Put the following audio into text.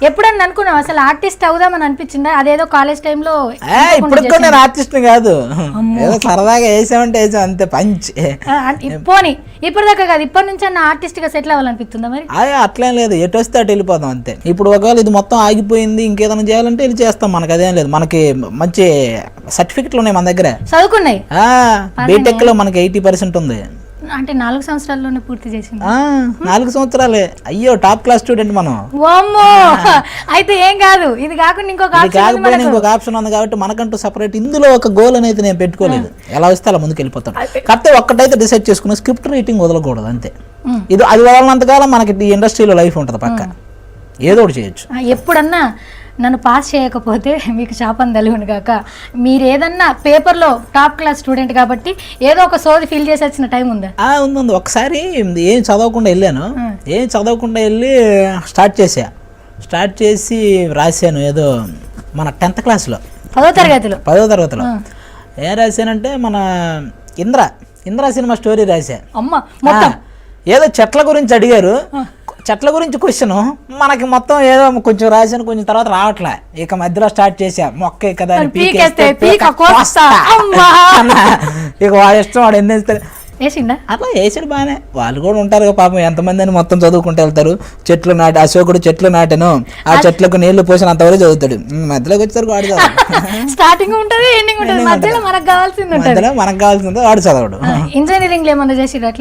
ఎప్పుడన్నా అనుకున్నావు అసలు ఆర్టిస్ట్ అవుదామని అనిపించిందా? అదేదో కాలేజ్ టైంలో ఇప్పుడు నేను ఆర్టిస్ట్ కాదు, ఏదో సరదాగా వేసామంటే వేసాం అంతే పంచ్. పోనీ ఇప్పటిదాకా కాదు, ఇప్పటి నుంచి అన్న ఆర్టిస్ట్ గా సెటిల్ అవ్వాలనిపిస్తుందా మరి? అట్లేం లేదు, ఎటు వస్తే అటు వెళ్ళిపోతాం అంతే. ఇప్పుడు ఒకవేళ ఇది మొత్తం ఆగిపోయింది ఇంకేదైనా చేయాలంటే వెళ్ళి చేస్తాం, మనకు అదేం లేదు. మనకి మంచి సర్టిఫికెట్లు ఉన్నాయి మన దగ్గర, చదువుకున్నాయి. బీటెక్ లో మనకి 80% ఉంది. అంటే 4 సంవత్సరాల్లోనే పూర్తి చేసింది. 4 సంవత్సరాలే, అయ్యో టాప్ క్లాస్ స్టూడెంట్ మనం. అయితే ఏం కాదు, ఇది కాకుండా ఇంకొక ఆప్షన్ ఉంది కాబట్టి మనకంటూ సపరేట్ ఇందులో ఒక గోల్ అనేది నేను పెట్టుకోలేదు. ఎలా వస్తే అలా ముందుకు వెళ్ళిపోతాను. కాకపోతే ఒక్కటైతే డిసైడ్ చేసుకున్నా, స్క్రిప్ట్ రైటింగ్ వదలకూడదు అంతే. ఇది అది వదలనంతకాలం మనకి ఈ ఇండస్ట్రీలో లైఫ్ ఉంటుంది పక్క, ఏదో ఒకటి చేయొచ్చు. ఎప్పుడన్నా నన్ను పాస్ చేయకపోతే మీకు శాపం తలుగును కాక, మీరు ఏదన్నా పేపర్లో టాప్ క్లాస్ స్టూడెంట్ కాబట్టి ఏదో ఒక సోది ఫీల్ చేసి వచ్చిన టైం ఉందా? ఉంది. ఒకసారి ఏం చదవకుండా వెళ్ళాను, వెళ్ళి స్టార్ట్ చేసి రాశాను. ఏదో మన 10th క్లాస్లో 10వ తరగతిలో ఏం రాశానంటే మన ఇంద్ర సినిమా స్టోరీ రాశా. ఏదో చెట్ల గురించి అడిగారు, చెట్ల గురించి క్వశ్చన్ మనకి మొత్తం ఏదో కొంచెం రాశాను, కొంచెం తర్వాత రావట్లే. ఇక మధ్యలో స్టార్ట్ చేసా, మొక్క కదా ఇక వాడు ఇష్టం, వాడు ఎన్ని అట్లా వేసాడు బాగానే. వాళ్ళు కూడా ఉంటారు కదా పాపం, ఎంతమంది అని మొత్తం చదువుకుంటూ వెళ్తారు. అశోకుడు చెట్లు నాటాను, ఆ చెట్లకు నీళ్లు పోసిన అంతవరకు చదువుతాడు. మధ్యలోకి వచ్చేసరికి వాడు చదువు స్టార్టింగ్ ఉంటుంది, ఎండింగ్ ఉంటుంది, మధ్యలో మనకు కావాల్సింది వాడు చదవడు. ఇంజనీరింగ్ ఏమన్నా చేసి